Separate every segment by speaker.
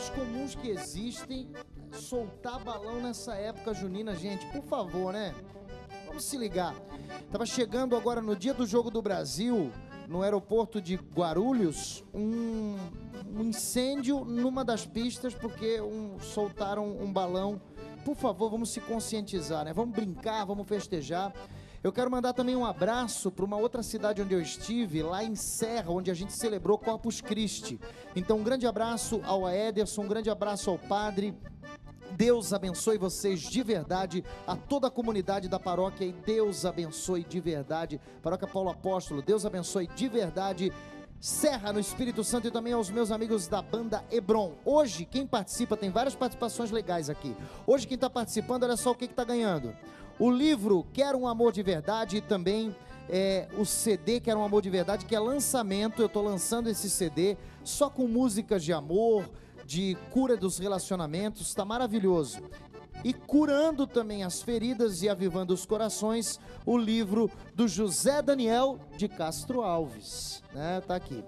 Speaker 1: mais comuns que existem, soltar balão nessa época junina, gente, por favor, né? Vamos se ligar. Tava chegando agora no dia do Jogo do Brasil, no aeroporto de Guarulhos, um incêndio numa das pistas, porque soltaram um balão. Por favor, vamos se conscientizar, né? Vamos brincar, vamos festejar. Eu quero mandar também um abraço para uma outra cidade onde eu estive, lá em Serra, onde a gente celebrou Corpus Christi. Então, um grande abraço ao Ederson, um grande abraço ao padre. Deus abençoe vocês de verdade, a toda a comunidade da paróquia, e Deus abençoe de verdade, Paróquia Paulo Apóstolo, Deus abençoe de verdade, Serra, no Espírito Santo, e também aos meus amigos da banda Hebron. Hoje, quem participa, tem várias participações legais aqui. Hoje, quem está participando, olha só o que está ganhando. O livro Quero um Amor de Verdade, e também o CD Quero um Amor de Verdade, que é lançamento. Eu estou lançando esse CD só com músicas de amor, de cura dos relacionamentos, está maravilhoso. E curando também as feridas e avivando os corações, o livro do José Daniel de Castro Alves, né? Tá aqui.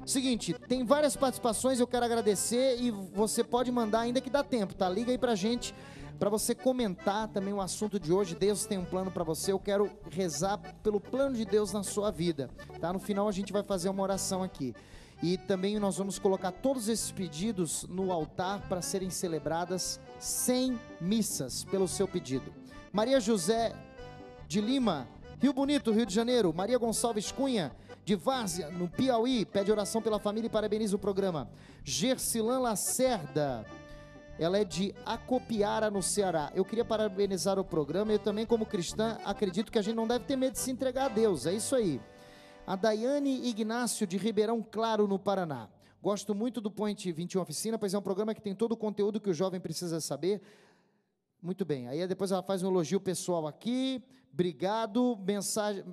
Speaker 1: Seguinte, tem várias participações, eu quero agradecer, e você pode mandar ainda que dá tempo, tá? Liga aí pra gente, para você comentar também o assunto de hoje. Deus tem um plano para você. Eu quero rezar pelo plano de Deus na sua vida, tá? No final a gente vai fazer uma oração aqui. E também nós vamos colocar todos esses pedidos no altar para serem celebradas 100 missas pelo seu pedido. Maria José de Lima, Rio Bonito, Rio de Janeiro. Maria Gonçalves Cunha, de Várzea, no Piauí, pede oração pela família e parabeniza o programa. Gersilan Lacerda, ela é de Acopiara, no Ceará. Eu queria parabenizar o programa. Eu também, como cristã, acredito que a gente não deve ter medo de se entregar a Deus. É isso aí. A Daiane Ignácio, de Ribeirão Claro, no Paraná. Gosto muito do Point 21 Oficina, pois é um programa que tem todo o conteúdo que o jovem precisa saber. Muito bem. Aí depois ela faz um elogio pessoal aqui. Obrigado. Mensagem,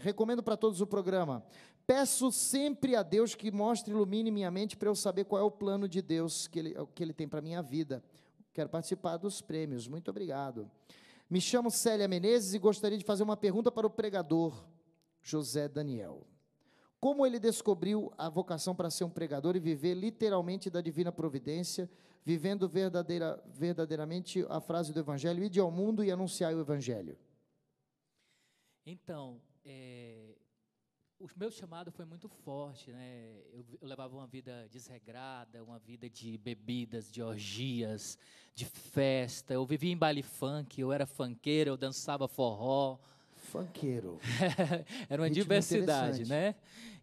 Speaker 1: recomendo para todos o programa. Peço sempre a Deus que mostre e ilumine minha mente para eu saber qual é o plano de Deus que Ele tem para a minha vida. Quero participar dos prêmios. Muito obrigado. Me chamo Célia Menezes e gostaria de fazer uma pergunta para o pregador José Daniel. Como ele descobriu a vocação para ser um pregador e viver literalmente da divina providência, vivendo verdadeiramente a frase do Evangelho: ide ao mundo e anunciai o Evangelho?
Speaker 2: Então, o meu chamado foi muito forte, né? Eu levava uma vida desregrada, uma vida de bebidas, de orgias, de festa. Eu vivia em baile funk, eu era funkeiro, eu dançava forró.
Speaker 1: Funkeiro.
Speaker 2: Era uma diversidade, né?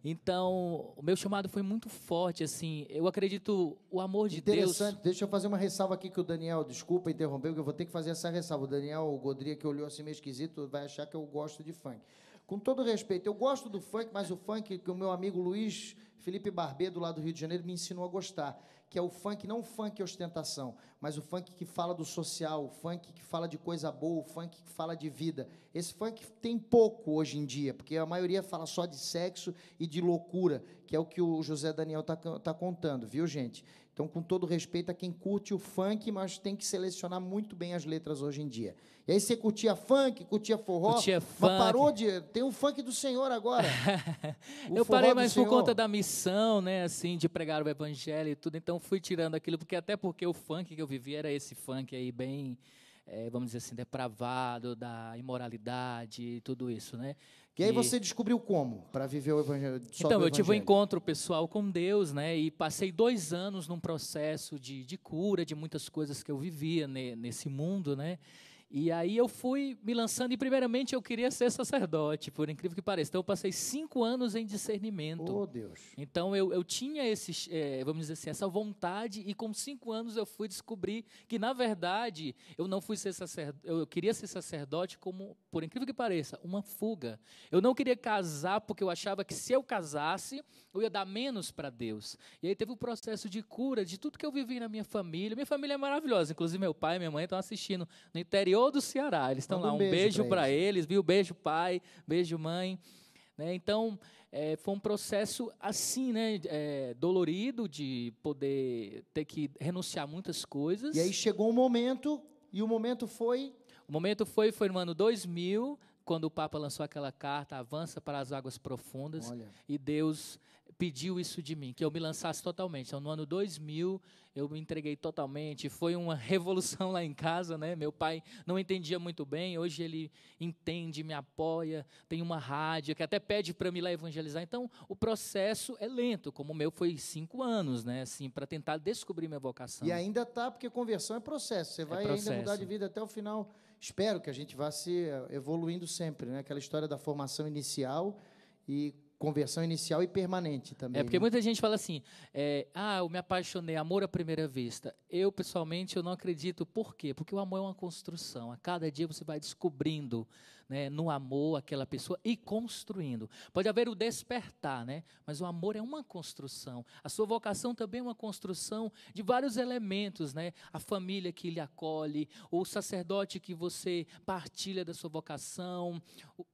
Speaker 2: Então, o meu chamado foi muito forte, assim. Eu acredito, o amor de Deus...
Speaker 1: Interessante. Deixa eu fazer uma ressalva aqui que o Daniel, desculpa interromper, porque eu vou ter que fazer essa ressalva. O Daniel, o Godria, que olhou assim meio esquisito, vai achar que eu gosto de funk. Com todo respeito, eu gosto do funk, mas o funk que o meu amigo Luiz Felipe Barbedo, lá do Rio de Janeiro, me ensinou a gostar, que é o funk, não o funk ostentação, mas o funk que fala do social, o funk que fala de coisa boa, o funk que fala de vida. Esse funk tem pouco hoje em dia, porque a maioria fala só de sexo e de loucura, que é o que o José Daniel tá contando, viu, gente? Então, com todo respeito a quem curte o funk, mas tem que selecionar muito bem as letras hoje em dia. E aí você curtia funk, curtia forró,
Speaker 2: curtia
Speaker 1: mas
Speaker 2: funk.
Speaker 1: parou de... Tem o funk do Senhor agora.
Speaker 2: Eu parei mais por conta da missão, né, assim, de pregar o evangelho e tudo, então fui tirando aquilo, até porque o funk que eu vivia era esse funk aí bem, vamos dizer assim, depravado, da imoralidade e tudo isso, né?
Speaker 1: E aí você descobriu como para viver o evangelho?
Speaker 2: Então, eu tive um encontro pessoal com Deus, né? E passei 2 anos num processo de cura de muitas coisas que eu vivia nesse mundo, né? E aí eu fui me lançando, e primeiramente eu queria ser sacerdote, por incrível que pareça. Então eu passei 5 anos em discernimento.
Speaker 1: Oh, Deus.
Speaker 2: Então eu tinha vamos dizer assim, essa vontade, e com 5 anos eu fui descobrir que, na verdade, eu não fui ser sacerdote, eu queria ser sacerdote como, por incrível que pareça, uma fuga. Eu não queria casar porque eu achava que, se eu casasse, eu ia dar menos para Deus. E aí teve um processo de cura de tudo que eu vivi na minha família. Minha família é maravilhosa, inclusive meu pai e minha mãe estão assistindo no interior do Ceará. Eles estão lá. Um beijo para eles, viu? Beijo, pai, beijo, mãe. Né? Então, foi um processo assim, né? Dolorido, de poder ter que renunciar a muitas coisas.
Speaker 1: E aí chegou um momento, e o momento foi...
Speaker 2: O momento foi no ano 2000, quando o Papa lançou aquela carta, Avança para as Águas Profundas.
Speaker 1: Olha.
Speaker 2: E Deus pediu isso de mim, que eu me lançasse totalmente. Então, no ano 2000, eu me entreguei totalmente. Foi uma revolução lá em casa, né? Meu pai não entendia muito bem, hoje ele entende, me apoia, tem uma rádio que até pede para me lá evangelizar. Então, o processo é lento, como o meu foi 5 anos, né? Assim, para tentar descobrir minha vocação.
Speaker 1: E ainda está, porque conversão é processo. Você vai ainda mudar de vida até o final. Espero que a gente vá se evoluindo sempre, né? Aquela história da formação inicial e conversão inicial e permanente também.
Speaker 2: Porque
Speaker 1: né?
Speaker 2: muita gente fala assim, eu me apaixonei, amor à primeira vista. Eu, pessoalmente, eu não acredito. Por quê? Porque o amor é uma construção. A cada dia você vai descobrindo, né, no amor aquela pessoa e construindo. Pode haver o despertar, né? Mas o amor é uma construção. A sua vocação também é uma construção de vários elementos, né? A família que lhe acolhe, o sacerdote que você partilha da sua vocação,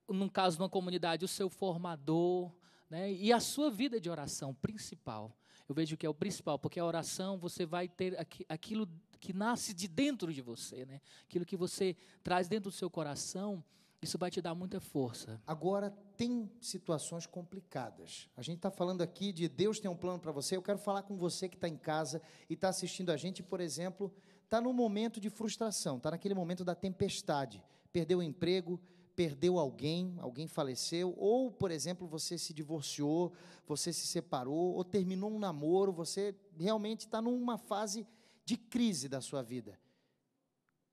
Speaker 2: num caso, numa comunidade, o seu formador, né? E a sua vida de oração principal. Eu vejo que é o principal, porque a oração você vai ter aquilo que nasce de dentro de você, né? Aquilo que você traz dentro do seu coração, isso vai te dar muita força.
Speaker 1: Agora, tem situações complicadas. A gente está falando aqui de Deus tem um plano para você. Eu quero falar com você que está em casa e está assistindo a gente, por exemplo, está num momento de frustração, está naquele momento da tempestade, perdeu o emprego, perdeu alguém faleceu, ou, por exemplo, você se divorciou, você se separou, ou terminou um namoro, você realmente está numa fase de crise da sua vida.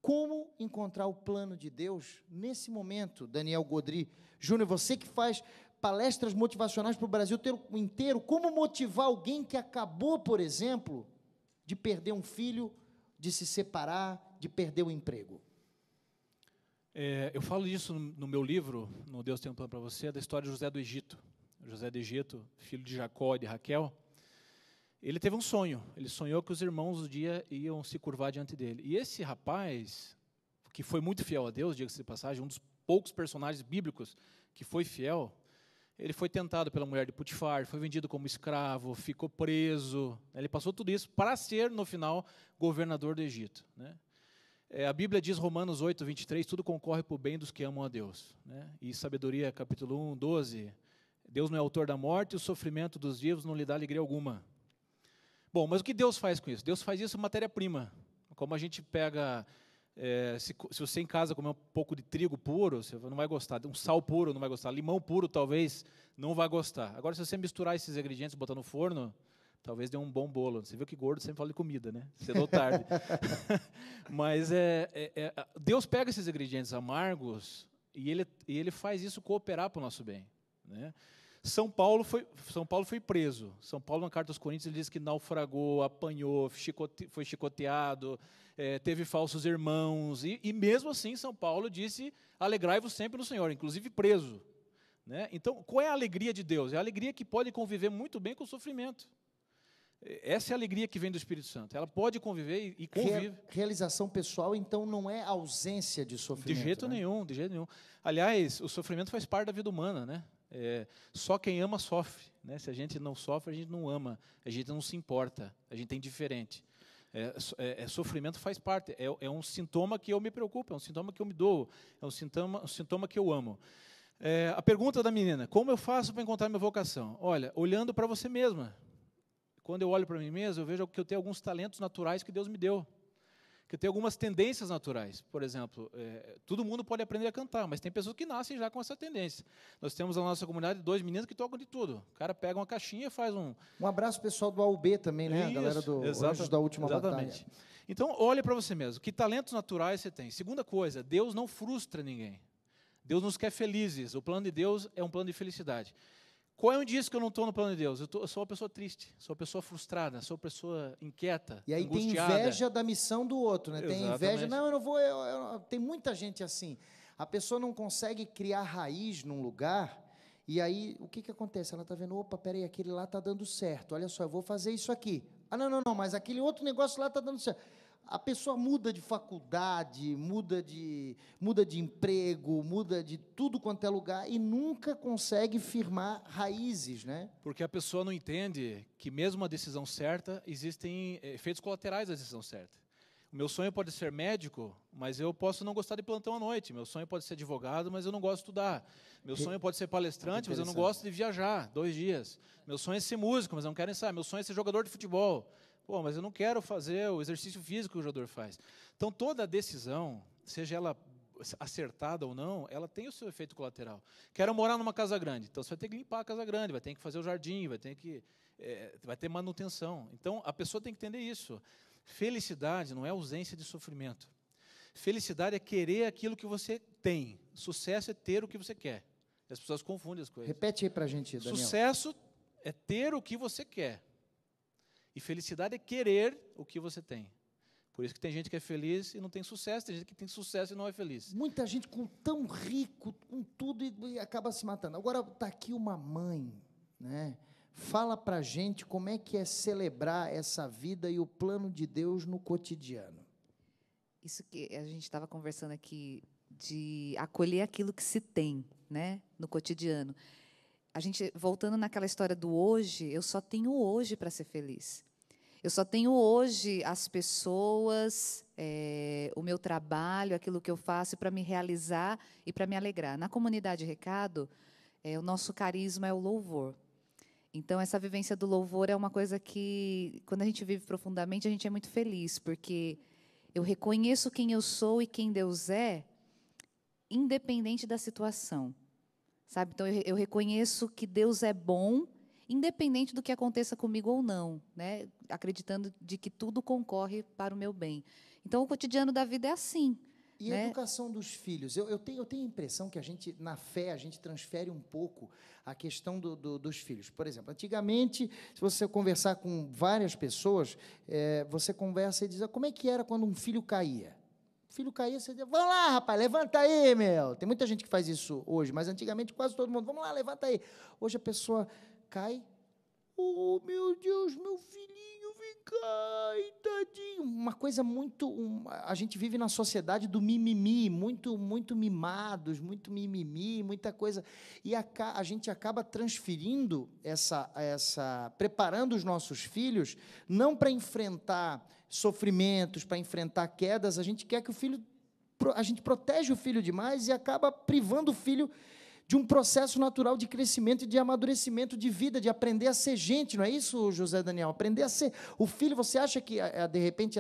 Speaker 1: Como encontrar o plano de Deus nesse momento, Daniel Godry Júnior, você que faz palestras motivacionais para o Brasil inteiro, como motivar alguém que acabou, por exemplo, de perder um filho, de se separar, de perder o emprego?
Speaker 3: Eu falo disso no meu livro, no Deus Tem um Plano para Você, da história de José do Egito. José do Egito, filho de Jacó e de Raquel, ele teve um sonho. Ele sonhou que os irmãos um dia iam se curvar diante dele. E esse rapaz, que foi muito fiel a Deus, diga-se de passagem, um dos poucos personagens bíblicos que foi fiel, ele foi tentado pela mulher de Potifar, foi vendido como escravo, ficou preso. Ele passou tudo isso para ser, no final, governador do Egito, né? A Bíblia diz, Romanos 8, 23, tudo concorre para o bem dos que amam a Deus, né? E Sabedoria, capítulo 1, 12, Deus não é autor da morte, o sofrimento dos vivos não lhe dá alegria alguma. Bom, mas o que Deus faz com isso? Deus faz isso matéria-prima. Como a gente pega, se você em casa comer um pouco de trigo puro, você não vai gostar, um sal puro não vai gostar, limão puro talvez não vai gostar. Agora, se você misturar esses ingredientes e botar no forno, talvez dê um bom bolo. Você viu que gordo sempre fala de comida, né? Cedo ou tarde. Mas Deus pega esses ingredientes amargos e ele faz isso cooperar para o nosso bem, né? São Paulo foi preso. São Paulo, na carta aos Coríntios, ele diz que naufragou, apanhou, foi chicoteado, teve falsos irmãos. E mesmo assim, São Paulo disse, alegrai-vos sempre no Senhor, inclusive preso, né? Então, qual é a alegria de Deus? É a alegria que pode conviver muito bem com o sofrimento. Essa é a alegria que vem do Espírito Santo. Ela pode conviver e convive.
Speaker 1: Realização pessoal, então, não é ausência de sofrimento.
Speaker 3: De jeito nenhum, de jeito nenhum. Aliás, o sofrimento faz parte da vida humana, né? Só quem ama sofre, né? Se a gente não sofre, a gente não ama, a gente não se importa, a gente é indiferente. Sofrimento faz parte, é um sintoma que eu me preocupo, é um sintoma que eu me dou, é um sintoma que eu amo. A pergunta da menina, como eu faço para encontrar minha vocação? Olha, olhando para você mesma. Quando eu olho para mim mesmo, eu vejo que eu tenho alguns talentos naturais que Deus me deu, que eu tenho algumas tendências naturais. Por exemplo, todo mundo pode aprender a cantar, mas tem pessoas que nascem já com essa tendência. Nós temos na nossa comunidade 2 meninos que tocam de tudo. O cara pega uma caixinha e faz um...
Speaker 1: Um abraço pessoal do AUB também, né?
Speaker 3: Isso,
Speaker 1: a galera do Anjos da Última
Speaker 3: exatamente.
Speaker 1: Batalha.
Speaker 3: Então, olhe para você mesmo. Que talentos naturais você tem? Segunda coisa, Deus não frustra ninguém. Deus nos quer felizes. O plano de Deus é um plano de felicidade. Qual é um dia que eu não estou no plano de Deus? Eu sou uma pessoa triste, sou uma pessoa frustrada, sou uma pessoa inquieta,
Speaker 1: e aí
Speaker 3: angustiada.
Speaker 1: Tem inveja da missão do outro, né?
Speaker 3: Exatamente.
Speaker 1: Tem inveja, não, eu não vou... Tem muita gente assim. A pessoa não consegue criar raiz num lugar, e aí, o que acontece? Ela está vendo, opa, peraí, aquele lá está dando certo, olha só, eu vou fazer isso aqui. Ah, não, mas aquele outro negócio lá está dando certo. A pessoa muda de faculdade, muda de emprego, muda de tudo quanto é lugar e nunca consegue firmar raízes, né?
Speaker 3: Porque a pessoa não entende que mesmo a decisão certa, existem efeitos colaterais da decisão certa. O meu sonho pode ser médico, mas eu posso não gostar de plantão à noite. Meu sonho pode ser advogado, mas eu não gosto de estudar. Meu sonho pode ser palestrante, mas eu não gosto de viajar 2 dias. Meu sonho é ser músico, mas eu não quero ensaiar. Meu sonho é ser jogador de futebol. Pô, mas eu não quero fazer o exercício físico que o jogador faz. Então, toda decisão, seja ela acertada ou não, ela tem o seu efeito colateral. Quero morar numa casa grande, então você vai ter que limpar a casa grande, vai ter que fazer o jardim, vai ter manutenção. Então, a pessoa tem que entender isso. Felicidade não é ausência de sofrimento. Felicidade é querer aquilo que você tem. Sucesso é ter o que você quer. As pessoas confundem as coisas.
Speaker 1: Repete aí para a gente, Daniel.
Speaker 3: Sucesso é ter o que você quer. E felicidade é querer o que você tem. Por isso que tem gente que é feliz e não tem sucesso, tem gente que tem sucesso e não é feliz.
Speaker 1: Muita gente tão rico, com tudo, e acaba se matando. Agora está aqui uma mãe, né? Fala para a gente como é que é celebrar essa vida e o plano de Deus no cotidiano.
Speaker 4: Isso que a gente estava conversando aqui, de acolher aquilo que se tem, né, no cotidiano. A gente, voltando naquela história do hoje, eu só tenho hoje para ser feliz. Eu só tenho hoje as pessoas, o meu trabalho, aquilo que eu faço para me realizar e para me alegrar. Na comunidade Recado, o nosso carisma é o louvor. Então, essa vivência do louvor é uma coisa que, quando a gente vive profundamente, a gente é muito feliz, porque eu reconheço quem eu sou e quem Deus é, independente da situação. Sabe? Então, eu reconheço que Deus é bom, independente do que aconteça comigo ou não, né? Acreditando de que tudo concorre para o meu bem. Então, o cotidiano da vida é assim.
Speaker 1: E
Speaker 4: né?
Speaker 1: a educação dos filhos? Eu tenho a impressão que a gente, na fé, a gente transfere um pouco a questão dos filhos. Por exemplo, antigamente, se você conversar com várias pessoas, você conversa e diz, como é que era quando um filho caía? O filho caía, você diz, vamos lá, rapaz, levanta aí, meu. Tem muita gente que faz isso hoje, mas antigamente quase todo mundo, vamos lá, levanta aí. Hoje a pessoa cai, oh, meu Deus, meu filhinho, vem cá, tadinho. Uma coisa muito... a gente vive na sociedade do mimimi, muito mimados, muito mimimi, muita coisa. E a gente acaba transferindo preparando os nossos filhos, não para enfrentar sofrimentos, para enfrentar quedas, a gente quer que a gente protege o filho demais e acaba privando o filho de um processo natural de crescimento e de amadurecimento de vida, de aprender a ser gente, não é isso, José Daniel? Aprender a ser o filho. Você acha que, de repente,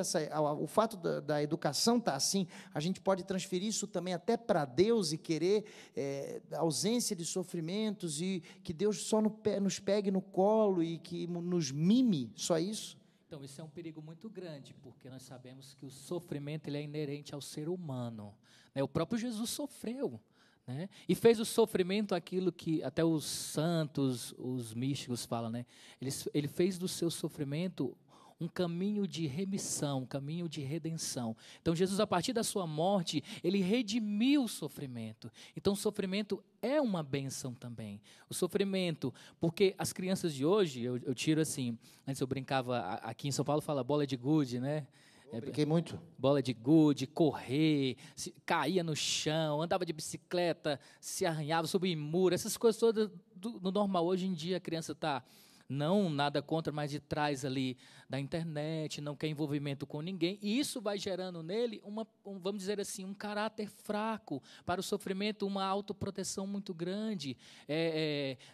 Speaker 1: o fato da educação está assim, a gente pode transferir isso também até para Deus e querer a ausência de sofrimentos e que Deus só nos pegue no colo e que nos mime, só isso?
Speaker 2: Então, isso é um perigo muito grande, porque nós sabemos que o sofrimento ele é inerente ao ser humano. Né? O próprio Jesus sofreu. Né? E fez o sofrimento aquilo que até os santos, os místicos falam, né? Ele fez do seu sofrimento um caminho de remissão, um caminho de redenção. Então, Jesus, a partir da sua morte, ele redimiu o sofrimento. Então, o sofrimento é uma bênção também. O sofrimento, porque as crianças de hoje, eu tiro assim, antes eu brincava, aqui em São Paulo fala bola de gude, né?
Speaker 1: Brinquei muito.
Speaker 2: Bola de gude, correr, caía no chão, andava de bicicleta, se arranhava, subia em muro, essas coisas todas do normal. Hoje em dia a criança está, não nada contra, mas de trás ali da internet, não quer envolvimento com ninguém, e isso vai gerando nele, vamos dizer assim, um caráter fraco para o sofrimento, uma autoproteção muito grande,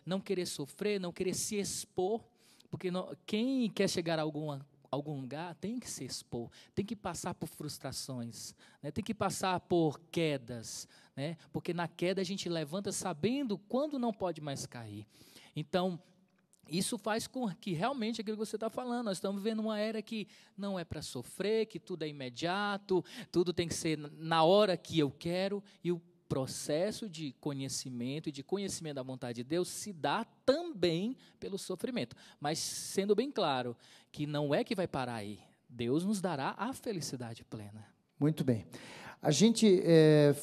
Speaker 2: não querer sofrer, não querer se expor, porque quem quer chegar a algum lugar tem que se expor, tem que passar por frustrações, né? Tem que passar por quedas, né? Porque na queda a gente levanta sabendo quando não pode mais cair. Então, isso faz com que realmente aquilo que você está falando, nós estamos vivendo uma era que não é para sofrer, que tudo é imediato, tudo tem que ser na hora que eu quero, e o processo de conhecimento e de conhecimento da vontade de Deus se dá também pelo sofrimento. Mas sendo bem claro que não é que vai parar aí. Deus nos dará a felicidade plena.
Speaker 1: Muito bem.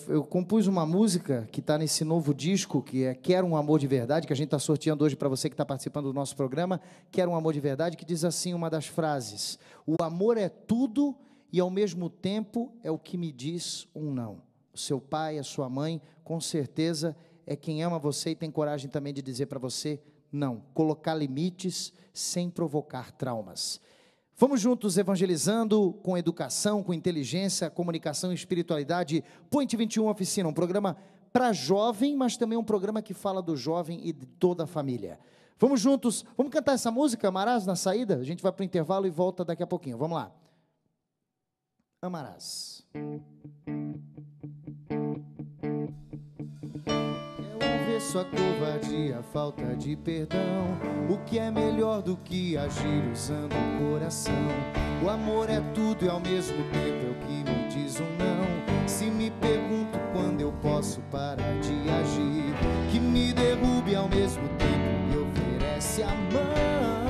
Speaker 1: Eu compus uma música que está nesse novo disco, que é Quero um Amor de Verdade, que a gente está sorteando hoje para você que está participando do nosso programa. Quero um Amor de Verdade, que diz assim uma das frases: o amor é tudo e ao mesmo tempo é o que me diz um não. O seu pai, a sua mãe, com certeza é quem ama você e tem coragem também de dizer para você não, colocar limites sem provocar traumas. Vamos juntos evangelizando com educação, com inteligência, comunicação e espiritualidade. Point 21 Oficina, um programa para jovem, mas também um programa que fala do jovem e de toda a família. Vamos juntos, vamos cantar essa música, Amarás, na saída? A gente vai para o intervalo e volta daqui a pouquinho. Vamos lá. Amarás. A covardia, a falta de perdão. O que é melhor do que agir usando o coração? O amor é tudo e ao mesmo tempo é o que me diz um não. Se me pergunto quando eu posso parar de agir, que me derrube ao mesmo tempo me oferece a mão.